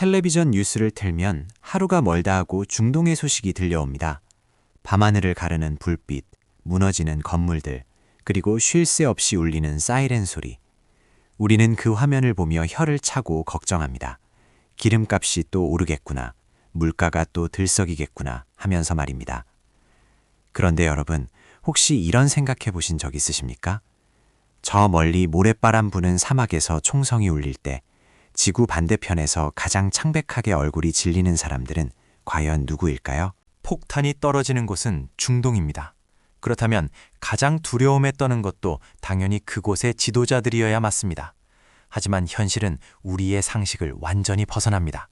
텔레비전 뉴스를 틀면 하루가 멀다 하고 중동의 소식이 들려옵니다. 밤하늘을 가르는 불빛, 무너지는 건물들, 그리고 쉴 새 없이 울리는 사이렌 소리. 우리는 그 화면을 보며 혀를 차고 걱정합니다. 기름값이 또 오르겠구나, 물가가 또 들썩이겠구나 하면서 말입니다. 그런데 여러분, 혹시 이런 생각해 보신 적 있으십니까? 저 멀리 모래바람 부는 사막에서 총성이 울릴 때 지구 반대편에서 가장 창백하게 얼굴이 질리는 사람들은 과연 누구일까요? 폭탄이 떨어지는 곳은 중동입니다. 그렇다면 가장 두려움에 떠는 것도 당연히 그곳의 지도자들이어야 맞습니다. 하지만 현실은 우리의 상식을 완전히 벗어납니다.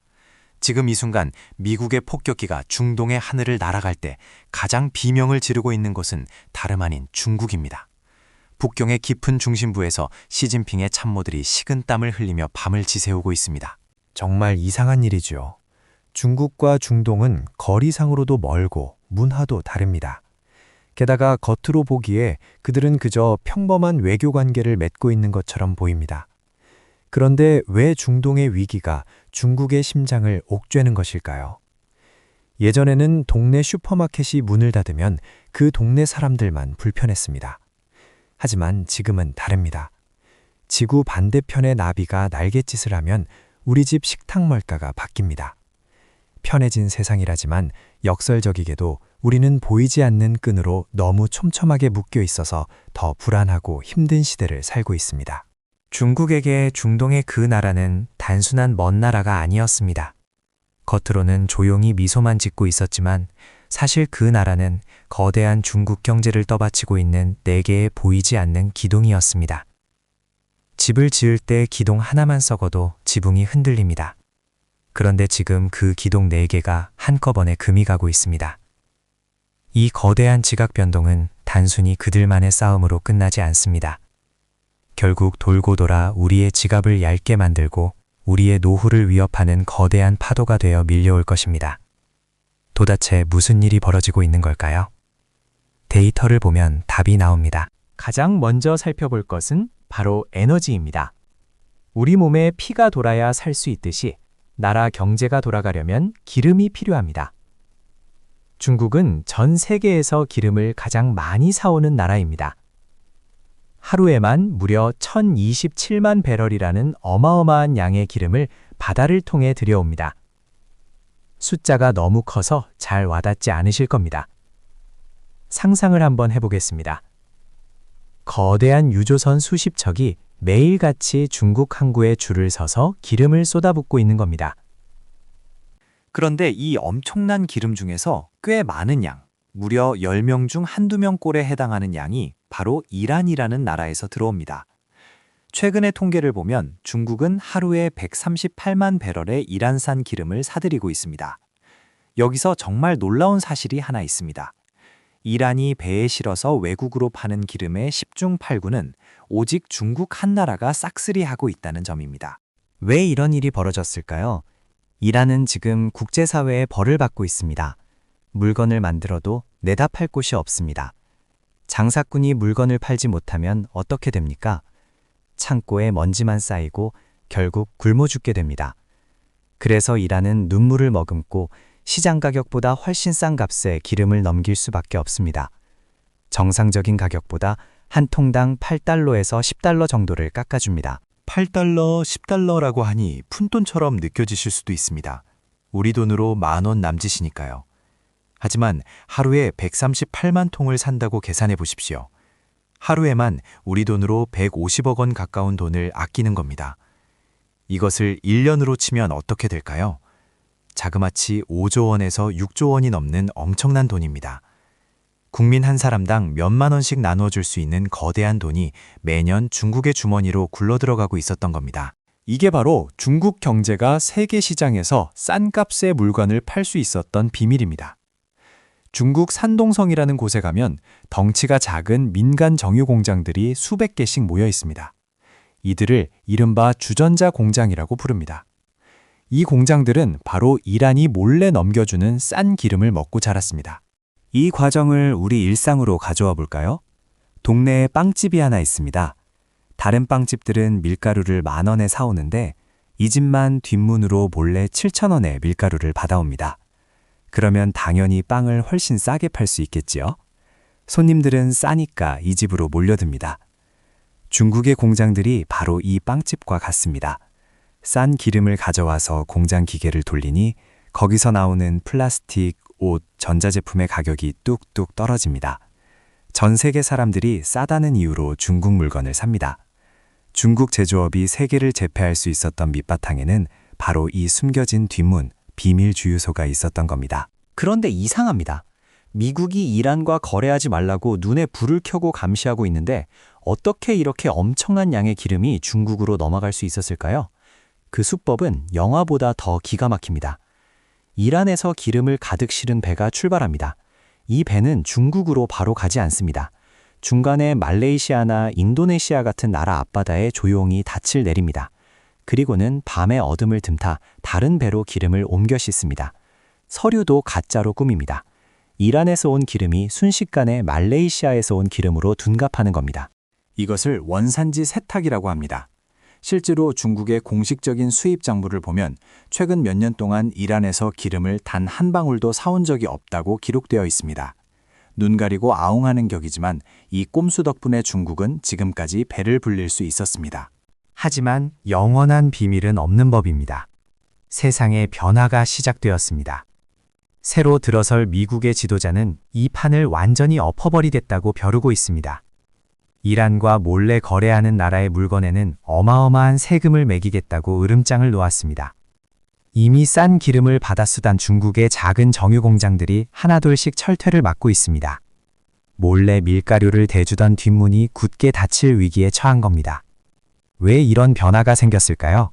지금 이 순간 미국의 폭격기가 중동의 하늘을 날아갈 때 가장 비명을 지르고 있는 곳은 다름 아닌 중국입니다. 북경의 깊은 중심부에서 시진핑의 참모들이 식은땀을 흘리며 밤을 지새우고 있습니다. 정말 이상한 일이죠. 중국과 중동은 거리상으로도 멀고 문화도 다릅니다. 게다가 겉으로 보기에 그들은 그저 평범한 외교 관계를 맺고 있는 것처럼 보입니다. 그런데 왜 중동의 위기가 중국의 심장을 옥죄는 것일까요? 예전에는 동네 슈퍼마켓이 문을 닫으면 그 동네 사람들만 불편했습니다. 하지만 지금은 다릅니다. 지구 반대편의 나비가 날갯짓을 하면 우리 집 식탁 멀가가 바뀝니다. 편해진 세상이라지만 역설적이게도 우리는 보이지 않는 끈으로 너무 촘촘하게 묶여 있어서 더 불안하고 힘든 시대를 살고 있습니다. 중국에게 중동의 그 나라는 단순한 먼 나라가 아니었습니다. 겉으로는 조용히 미소만 짓고 있었지만 사실 그 나라는 거대한 중국 경제를 떠받치고 있는 4개의 보이지 않는 기둥이었습니다. 집을 지을 때 기둥 하나만 썩어도 지붕이 흔들립니다. 그런데 지금 그 기둥 4개가 한꺼번에 금이 가고 있습니다. 이 거대한 지각 변동은 단순히 그들만의 싸움으로 끝나지 않습니다. 결국 돌고 돌아 우리의 지갑을 얇게 만들고 우리의 노후를 위협하는 거대한 파도가 되어 밀려올 것입니다. 도대체 무슨 일이 벌어지고 있는 걸까요? 데이터를 보면 답이 나옵니다. 가장 먼저 살펴볼 것은 바로 에너지입니다. 우리 몸에 피가 돌아야 살 수 있듯이 나라 경제가 돌아가려면 기름이 필요합니다. 중국은 전 세계에서 기름을 가장 많이 사오는 나라입니다. 하루에만 무려 1027만 배럴이라는 어마어마한 양의 기름을 바다를 통해 들여옵니다. 숫자가 너무 커서 잘 와닿지 않으실 겁니다. 상상을 한번 해보겠습니다. 거대한 유조선 수십 척이 매일같이 중국 항구에 줄을 서서 기름을 쏟아붓고 있는 겁니다. 그런데 이 엄청난 기름 중에서 꽤 많은 양, 무려 10명 중 한두 명 꼴에 해당하는 양이 바로 이란이라는 나라에서 들어옵니다. 최근의 통계를 보면 중국은 하루에 138만 배럴의 이란산 기름을 사들이고 있습니다. 여기서 정말 놀라운 사실이 하나 있습니다. 이란이 배에 실어서 외국으로 파는 기름의 10중 8구는 오직 중국 한 나라가 싹쓸이하고 있다는 점입니다. 왜 이런 일이 벌어졌을까요? 이란은 지금 국제사회의 벌을 받고 있습니다. 물건을 만들어도 내다 팔 곳이 없습니다. 장사꾼이 물건을 팔지 못하면 어떻게 됩니까? 창고에 먼지만 쌓이고 결국 굶어 죽게 됩니다. 그래서 이란은 눈물을 머금고 시장 가격보다 훨씬 싼 값에 기름을 넘길 수밖에 없습니다. 정상적인 가격보다 한 통당 8달러에서 10달러 정도를 깎아줍니다. 8달러, 10달러라고 하니 푼돈처럼 느껴지실 수도 있습니다. 우리 돈으로 10,000원 남짓이니까요. 하지만 하루에 138만 통을 산다고 계산해 보십시오. 하루에만 우리 돈으로 150억 원 가까운 돈을 아끼는 겁니다. 이것을 1년으로 치면 어떻게 될까요? 자그마치 5조 원에서 6조 원이 넘는 엄청난 돈입니다. 국민 한 사람당 몇만 원씩 나눠줄 수 있는 거대한 돈이 매년 중국의 주머니로 굴러들어가고 있었던 겁니다. 이게 바로 중국 경제가 세계 시장에서 싼 값의 물건을 팔 수 있었던 비밀입니다. 중국 산동성이라는 곳에 가면 덩치가 작은 민간 정유 공장들이 수백 개씩 모여 있습니다. 이들을 이른바 주전자 공장이라고 부릅니다. 이 공장들은 바로 이란이 몰래 넘겨주는 싼 기름을 먹고 자랐습니다. 이 과정을 우리 일상으로 가져와 볼까요? 동네에 빵집이 하나 있습니다. 다른 빵집들은 밀가루를 10,000원에 사오는데 이 집만 뒷문으로 몰래 7,000원에 밀가루를 받아옵니다. 그러면 당연히 빵을 훨씬 싸게 팔 수 있겠지요. 손님들은 싸니까 이 집으로 몰려듭니다. 중국의 공장들이 바로 이 빵집과 같습니다. 싼 기름을 가져와서 공장 기계를 돌리니 거기서 나오는 플라스틱, 옷, 전자제품의 가격이 뚝뚝 떨어집니다. 전 세계 사람들이 싸다는 이유로 중국 물건을 삽니다. 중국 제조업이 세계를 제패할 수 있었던 밑바탕에는 바로 이 숨겨진 뒷문, 비밀 주유소가 있었던 겁니다. 그런데 이상합니다. 미국이 이란과 거래하지 말라고 눈에 불을 켜고 감시하고 있는데 어떻게 이렇게 엄청난 양의 기름이 중국으로 넘어갈 수 있었을까요? 그 수법은 영화보다 더 기가 막힙니다. 이란에서 기름을 가득 실은 배가 출발합니다. 이 배는 중국으로 바로 가지 않습니다. 중간에 말레이시아나 인도네시아 같은 나라 앞바다에 조용히 닻을 내립니다. 그리고는 밤의 어둠을 틈타 다른 배로 기름을 옮겨 싣습니다. 서류도 가짜로 꾸밉니다. 이란에서 온 기름이 순식간에 말레이시아에서 온 기름으로 둔갑하는 겁니다. 이것을 원산지 세탁이라고 합니다. 실제로 중국의 공식적인 수입 장부를 보면 최근 몇 년 동안 이란에서 기름을 단 한 방울도 사온 적이 없다고 기록되어 있습니다. 눈 가리고 아웅하는 격이지만 이 꼼수 덕분에 중국은 지금까지 배를 불릴 수 있었습니다. 하지만 영원한 비밀은 없는 법입니다. 세상의 변화가 시작되었습니다. 새로 들어설 미국의 지도자는 이 판을 완전히 엎어버리겠다고 벼르고 있습니다. 이란과 몰래 거래하는 나라의 물건에는 어마어마한 세금을 매기겠다고 으름장을 놓았습니다. 이미 싼 기름을 받아 쓰던 중국의 작은 정유 공장들이 하나둘씩 철퇴를 맞고 있습니다. 몰래 밀가루를 대주던 뒷문이 굳게 닫힐 위기에 처한 겁니다. 왜 이런 변화가 생겼을까요?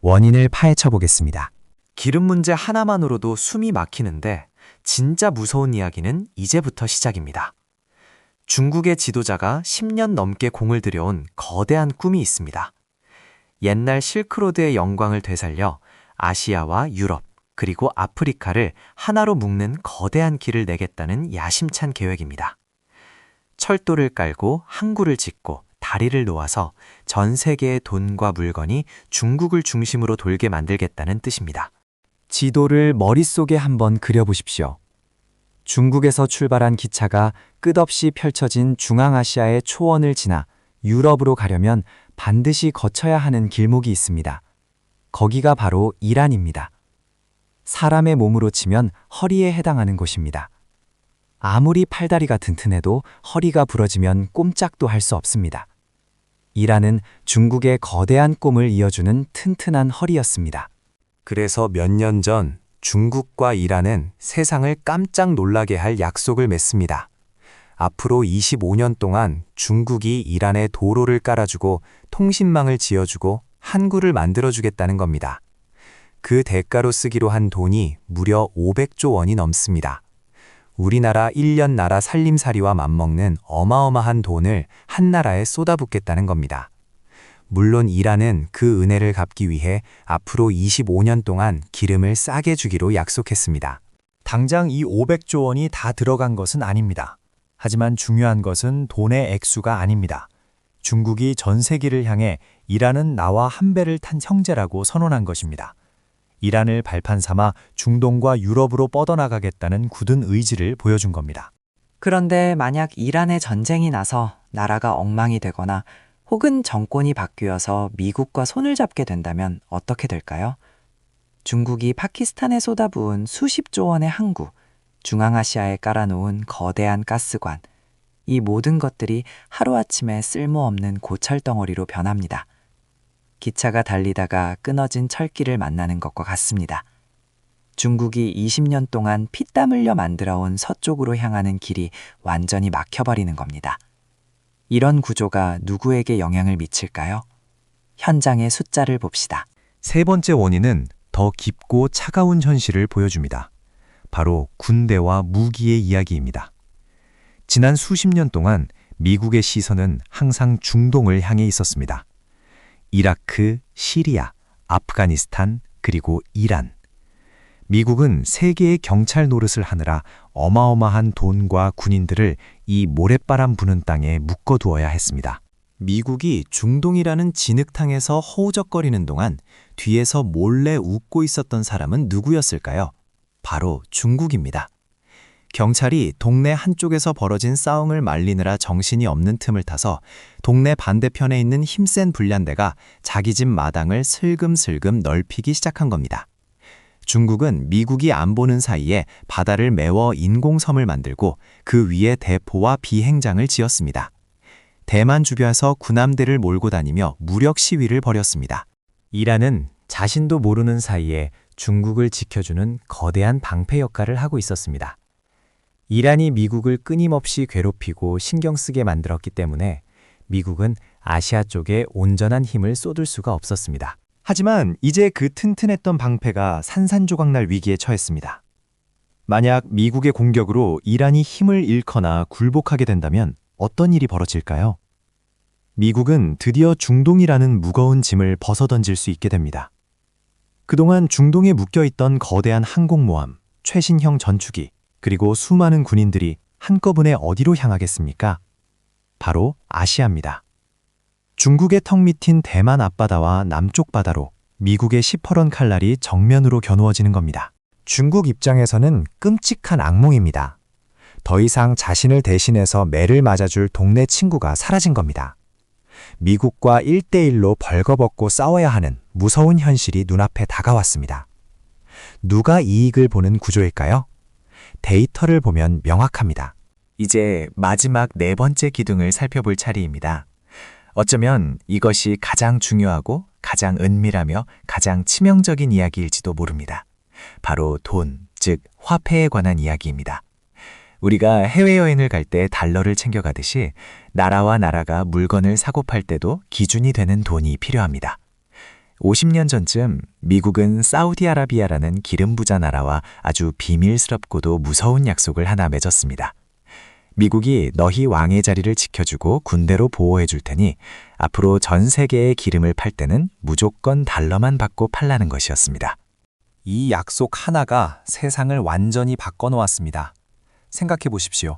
원인을 파헤쳐 보겠습니다. 기름 문제 하나만으로도 숨이 막히는데 진짜 무서운 이야기는 이제부터 시작입니다. 중국의 지도자가 10년 넘게 공을 들여온 거대한 꿈이 있습니다. 옛날 실크로드의 영광을 되살려 아시아와 유럽, 그리고 아프리카를 하나로 묶는 거대한 길을 내겠다는 야심찬 계획입니다. 철도를 깔고 항구를 짓고 다리를 놓아서 전 세계의 돈과 물건이 중국을 중심으로 돌게 만들겠다는 뜻입니다. 지도를 머릿속에 한번 그려보십시오. 중국에서 출발한 기차가 끝없이 펼쳐진 중앙아시아의 초원을 지나 유럽으로 가려면 반드시 거쳐야 하는 길목이 있습니다. 거기가 바로 이란입니다. 사람의 몸으로 치면 허리에 해당하는 곳입니다. 아무리 팔다리가 튼튼해도 허리가 부러지면 꼼짝도 할 수 없습니다. 이란은 중국의 거대한 꿈을 이어주는 튼튼한 허리였습니다. 그래서 몇 년 전 중국과 이란은 세상을 깜짝 놀라게 할 약속을 맺습니다. 앞으로 25년 동안 중국이 이란에 도로를 깔아주고 통신망을 지어주고 항구를 만들어주겠다는 겁니다. 그 대가로 쓰기로 한 돈이 무려 500조 원이 넘습니다. 우리나라 1년 나라 살림살이와 맞먹는 어마어마한 돈을 한 나라에 쏟아붓겠다는 겁니다. 물론 이란은 그 은혜를 갚기 위해 앞으로 25년 동안 기름을 싸게 주기로 약속했습니다. 당장 이 500조 원이 다 들어간 것은 아닙니다. 하지만 중요한 것은 돈의 액수가 아닙니다. 중국이 전 세계를 향해 이란은 나와 한 배를 탄 형제라고 선언한 것입니다. 이란을 발판 삼아 중동과 유럽으로 뻗어나가겠다는 굳은 의지를 보여준 겁니다. 그런데 만약 이란의 전쟁이 나서 나라가 엉망이 되거나 혹은 정권이 바뀌어서 미국과 손을 잡게 된다면 어떻게 될까요? 중국이 파키스탄에 쏟아부은 수십조 원의 항구, 중앙아시아에 깔아놓은 거대한 가스관, 이 모든 것들이 하루아침에 쓸모없는 고철덩어리로 변합니다. 기차가 달리다가 끊어진 철길을 만나는 것과 같습니다. 중국이 20년 동안 피땀 흘려 만들어온 서쪽으로 향하는 길이 완전히 막혀버리는 겁니다. 이런 구조가 누구에게 영향을 미칠까요? 현장의 숫자를 봅시다. 세 번째 원인은 더 깊고 차가운 현실을 보여줍니다. 바로 군대와 무기의 이야기입니다. 지난 수십 년 동안 미국의 시선은 항상 중동을 향해 있었습니다. 이라크, 시리아, 아프가니스탄, 그리고 이란. 미국은 세계의 경찰 노릇을 하느라 어마어마한 돈과 군인들을 이 모래바람 부는 땅에 묶어두어야 했습니다. 미국이 중동이라는 진흙탕에서 허우적거리는 동안 뒤에서 몰래 웃고 있었던 사람은 누구였을까요? 바로 중국입니다. 경찰이 동네 한쪽에서 벌어진 싸움을 말리느라 정신이 없는 틈을 타서 동네 반대편에 있는 힘센 불량대가 자기 집 마당을 슬금슬금 넓히기 시작한 겁니다. 중국은 미국이 안 보는 사이에 바다를 메워 인공섬을 만들고 그 위에 대포와 비행장을 지었습니다. 대만 주변에서 군함대를 몰고 다니며 무력 시위를 벌였습니다. 이란은 자신도 모르는 사이에 중국을 지켜주는 거대한 방패 역할을 하고 있었습니다. 이란이 미국을 끊임없이 괴롭히고 신경 쓰게 만들었기 때문에 미국은 아시아 쪽에 온전한 힘을 쏟을 수가 없었습니다. 하지만 이제 그 튼튼했던 방패가 산산조각날 위기에 처했습니다. 만약 미국의 공격으로 이란이 힘을 잃거나 굴복하게 된다면 어떤 일이 벌어질까요? 미국은 드디어 중동이라는 무거운 짐을 벗어던질 수 있게 됩니다. 그동안 중동에 묶여있던 거대한 항공모함, 최신형 전투기, 그리고 수많은 군인들이 한꺼번에 어디로 향하겠습니까? 바로 아시아입니다. 중국의 턱 밑인 대만 앞바다와 남쪽 바다로 미국의 시퍼런 칼날이 정면으로 겨누어지는 겁니다. 중국 입장에서는 끔찍한 악몽입니다. 더 이상 자신을 대신해서 매를 맞아줄 동네 친구가 사라진 겁니다. 미국과 1대1로 벌거벗고 싸워야 하는 무서운 현실이 눈앞에 다가왔습니다. 누가 이익을 보는 구조일까요? 데이터를 보면 명확합니다. 이제 마지막 네 번째 기둥을 살펴볼 차례입니다. 어쩌면 이것이 가장 중요하고 가장 은밀하며 가장 치명적인 이야기일지도 모릅니다. 바로 돈, 즉 화폐에 관한 이야기입니다. 우리가 해외여행을 갈 때 달러를 챙겨가듯이 나라와 나라가 물건을 사고 팔 때도 기준이 되는 돈이 필요합니다. 50년 전쯤 미국은 사우디아라비아라는 기름 부자 나라와 아주 비밀스럽고도 무서운 약속을 하나 맺었습니다. 미국이 너희 왕의 자리를 지켜주고 군대로 보호해 줄 테니 앞으로 전 세계의 기름을 팔 때는 무조건 달러만 받고 팔라는 것이었습니다. 이 약속 하나가 세상을 완전히 바꿔놓았습니다. 생각해 보십시오.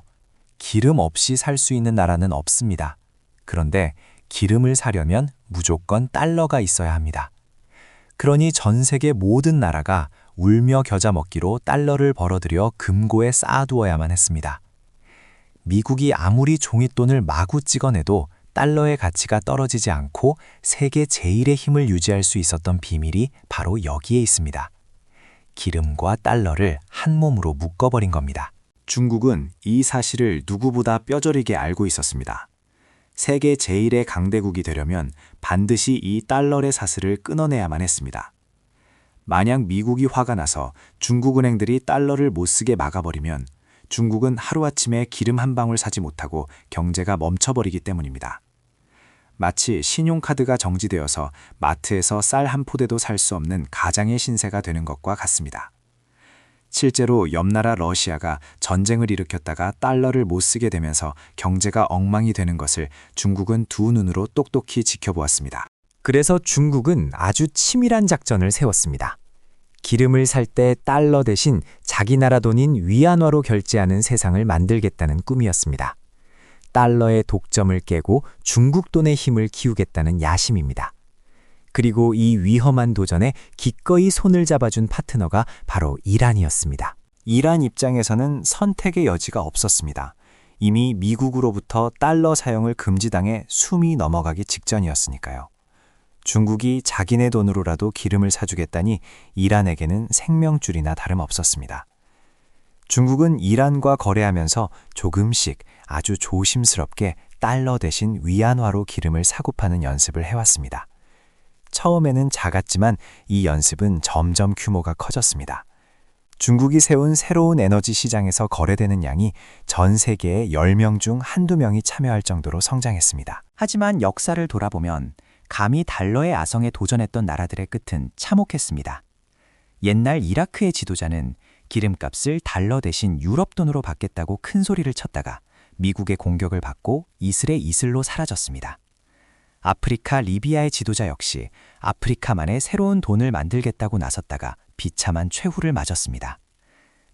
기름 없이 살 수 있는 나라는 없습니다. 그런데 기름을 사려면 무조건 달러가 있어야 합니다. 그러니 전 세계 모든 나라가 울며 겨자 먹기로 달러를 벌어들여 금고에 쌓아두어야만 했습니다. 미국이 아무리 종잇돈을 마구 찍어내도 달러의 가치가 떨어지지 않고 세계 제1의 힘을 유지할 수 있었던 비밀이 바로 여기에 있습니다. 기름과 달러를 한 몸으로 묶어버린 겁니다. 중국은 이 사실을 누구보다 뼈저리게 알고 있었습니다. 세계 제1의 강대국이 되려면 반드시 이 달러의 사슬을 끊어내야만 했습니다. 만약 미국이 화가 나서 중국 은행들이 달러를 못 쓰게 막아버리면 중국은 하루아침에 기름 한 방울 사지 못하고 경제가 멈춰버리기 때문입니다. 마치 신용카드가 정지되어서 마트에서 쌀 한 포대도 살 수 없는 가장의 신세가 되는 것과 같습니다. 실제로 옆나라 러시아가 전쟁을 일으켰다가 달러를 못 쓰게 되면서 경제가 엉망이 되는 것을 중국은 두 눈으로 똑똑히 지켜보았습니다. 그래서 중국은 아주 치밀한 작전을 세웠습니다. 기름을 살 때 달러 대신 자기 나라 돈인 위안화로 결제하는 세상을 만들겠다는 꿈이었습니다. 달러의 독점을 깨고 중국 돈의 힘을 키우겠다는 야심입니다. 그리고 이 위험한 도전에 기꺼이 손을 잡아준 파트너가 바로 이란이었습니다. 이란 입장에서는 선택의 여지가 없었습니다. 이미 미국으로부터 달러 사용을 금지당해 숨이 넘어가기 직전이었으니까요. 중국이 자기네 돈으로라도 기름을 사주겠다니 이란에게는 생명줄이나 다름없었습니다. 중국은 이란과 거래하면서 조금씩 아주 조심스럽게 달러 대신 위안화로 기름을 사고 파는 연습을 해왔습니다. 처음에는 작았지만 이 연습은 점점 규모가 커졌습니다. 중국이 세운 새로운 에너지 시장에서 거래되는 양이 전 세계의 10명 중 한두 명이 참여할 정도로 성장했습니다. 하지만 역사를 돌아보면 감히 달러의 아성에 도전했던 나라들의 끝은 참혹했습니다. 옛날 이라크의 지도자는 기름값을 달러 대신 유럽 돈으로 받겠다고 큰 소리를 쳤다가 미국의 공격을 받고 이슬로 사라졌습니다. 아프리카 리비아의 지도자 역시 아프리카만의 새로운 돈을 만들겠다고 나섰다가 비참한 최후를 맞았습니다.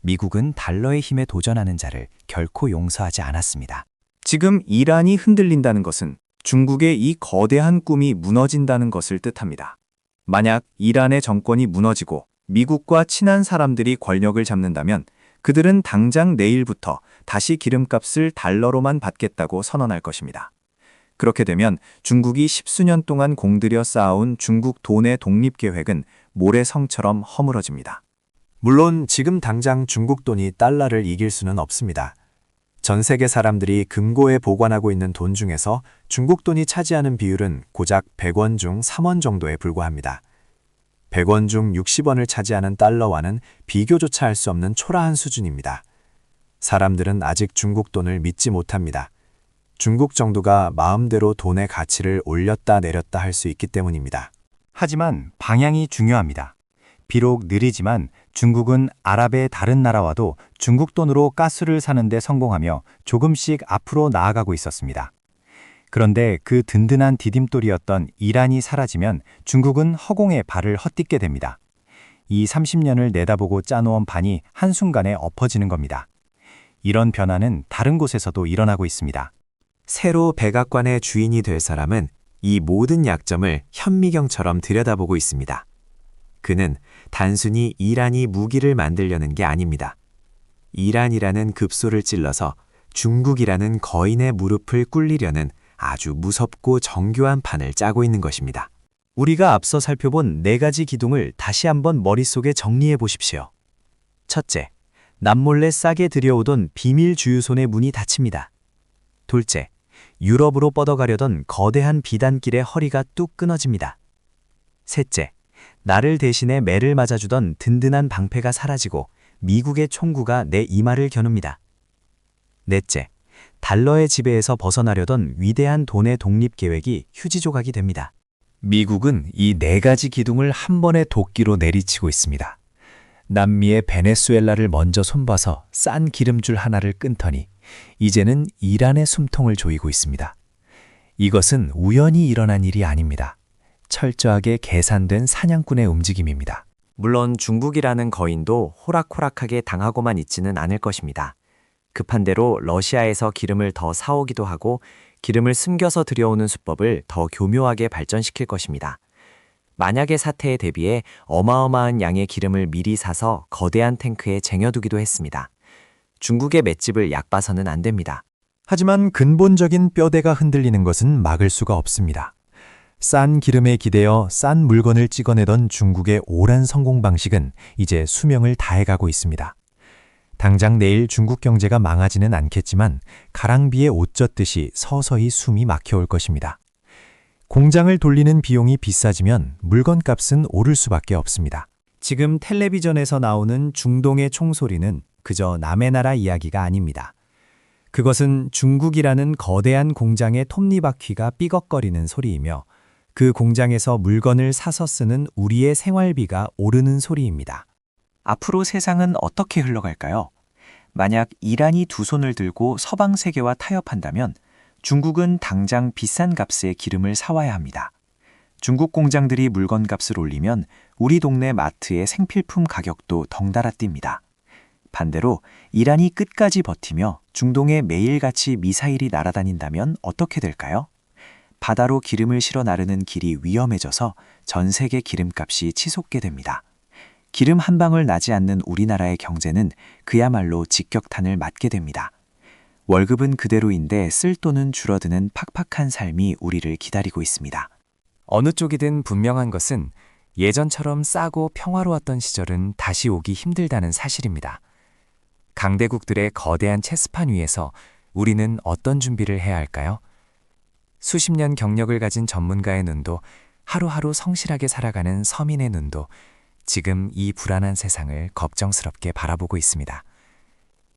미국은 달러의 힘에 도전하는 자를 결코 용서하지 않았습니다. 지금 이란이 흔들린다는 것은 중국의 이 거대한 꿈이 무너진다는 것을 뜻합니다. 만약 이란의 정권이 무너지고 미국과 친한 사람들이 권력을 잡는다면 그들은 당장 내일부터 다시 기름값을 달러로만 받겠다고 선언할 것입니다. 그렇게 되면 중국이 십수년 동안 공들여 쌓아온 중국 돈의 독립 계획은 모래성처럼 허물어집니다. 물론 지금 당장 중국 돈이 달러를 이길 수는 없습니다. 전 세계 사람들이 금고에 보관하고 있는 돈 중에서 중국 돈이 차지하는 비율은 고작 100원 중 3원 정도에 불과합니다. 100원 중 60원을 차지하는 달러와는 비교조차 할 수 없는 초라한 수준입니다. 사람들은 아직 중국 돈을 믿지 못합니다. 중국 정부가 마음대로 돈의 가치를 올렸다 내렸다 할 수 있기 때문입니다. 하지만 방향이 중요합니다. 비록 느리지만 중국은 아랍의 다른 나라와도 중국 돈으로 가스를 사는 데 성공하며 조금씩 앞으로 나아가고 있었습니다. 그런데 그 든든한 디딤돌이었던 이란이 사라지면 중국은 허공에 발을 헛딛게 됩니다. 이 30년을 내다보고 짜놓은 판이 한순간에 엎어지는 겁니다. 이런 변화는 다른 곳에서도 일어나고 있습니다. 새로 백악관의 주인이 될 사람은 이 모든 약점을 현미경처럼 들여다보고 있습니다. 그는 단순히 이란이 무기를 만들려는 게 아닙니다. 이란이라는 급소를 찔러서 중국이라는 거인의 무릎을 꿇리려는 아주 무섭고 정교한 판을 짜고 있는 것입니다. 우리가 앞서 살펴본 4가지 기둥을 다시 한번 머릿속에 정리해 보십시오. 첫째, 남몰래 싸게 들여오던 비밀 주유소의 문이 닫힙니다. 둘째, 유럽으로 뻗어가려던 거대한 비단길의 허리가 뚝 끊어집니다. 셋째, 나를 대신해 매를 맞아주던 든든한 방패가 사라지고 미국의 총구가 내 이마를 겨눕니다. 넷째, 달러의 지배에서 벗어나려던 위대한 돈의 독립 계획이 휴지 조각이 됩니다. 미국은 이 4가지 기둥을 한 번에 도끼로 내리치고 있습니다. 남미의 베네수엘라를 먼저 손봐서 싼 기름줄 하나를 끊더니 이제는 이란의 숨통을 조이고 있습니다. 이것은 우연히 일어난 일이 아닙니다. 철저하게 계산된 사냥꾼의 움직임입니다. 물론 중국이라는 거인도 호락호락하게 당하고만 있지는 않을 것입니다. 급한 대로 러시아에서 기름을 더 사오기도 하고 기름을 숨겨서 들여오는 수법을 더 교묘하게 발전시킬 것입니다. 만약의 사태에 대비해 어마어마한 양의 기름을 미리 사서 거대한 탱크에 쟁여두기도 했습니다. 중국의 맷집을 얕봐서는 안 됩니다. 하지만 근본적인 뼈대가 흔들리는 것은 막을 수가 없습니다. 싼 기름에 기대어 싼 물건을 찍어내던 중국의 오랜 성공 방식은 이제 수명을 다해가고 있습니다. 당장 내일 중국 경제가 망하지는 않겠지만 가랑비에 옷 젖듯이 서서히 숨이 막혀올 것입니다. 공장을 돌리는 비용이 비싸지면 물건값은 오를 수밖에 없습니다. 지금 텔레비전에서 나오는 중동의 총소리는 그저 남의 나라 이야기가 아닙니다. 그것은 중국이라는 거대한 공장의 톱니바퀴가 삐걱거리는 소리이며 그 공장에서 물건을 사서 쓰는 우리의 생활비가 오르는 소리입니다. 앞으로 세상은 어떻게 흘러갈까요? 만약 이란이 두 손을 들고 서방 세계와 타협한다면 중국은 당장 비싼 값의 기름을 사와야 합니다. 중국 공장들이 물건값을 올리면 우리 동네 마트의 생필품 가격도 덩달아 뜁니다. 반대로 이란이 끝까지 버티며 중동에 매일같이 미사일이 날아다닌다면 어떻게 될까요? 바다로 기름을 실어 나르는 길이 위험해져서 전 세계 기름값이 치솟게 됩니다. 기름 한 방울 나지 않는 우리나라의 경제는 그야말로 직격탄을 맞게 됩니다. 월급은 그대로인데 쓸 돈은 줄어드는 팍팍한 삶이 우리를 기다리고 있습니다. 어느 쪽이든 분명한 것은 예전처럼 싸고 평화로웠던 시절은 다시 오기 힘들다는 사실입니다. 강대국들의 거대한 체스판 위에서 우리는 어떤 준비를 해야 할까요? 수십 년 경력을 가진 전문가의 눈도 하루하루 성실하게 살아가는 서민의 눈도 지금 이 불안한 세상을 걱정스럽게 바라보고 있습니다.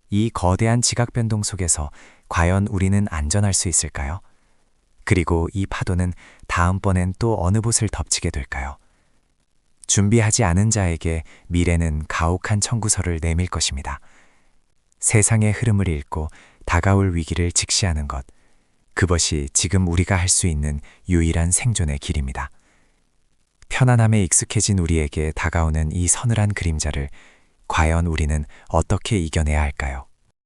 이 거대한 지각 변동 속에서 과연 우리는 안전할 수 있을까요? 그리고 이 파도는 다음번엔 또 어느 곳을 덮치게 될까요? 준비하지 않은 자에게 미래는 가혹한 청구서를 내밀 것입니다. 세상의 흐름을 읽고 다가올 위기를 직시하는 것, 그것이 지금 우리가 할 수 있는 유일한 생존의 길입니다. 편안함에 익숙해진 우리에게 다가오는 이 서늘한 그림자를 과연 우리는 어떻게 이겨내야 할까요?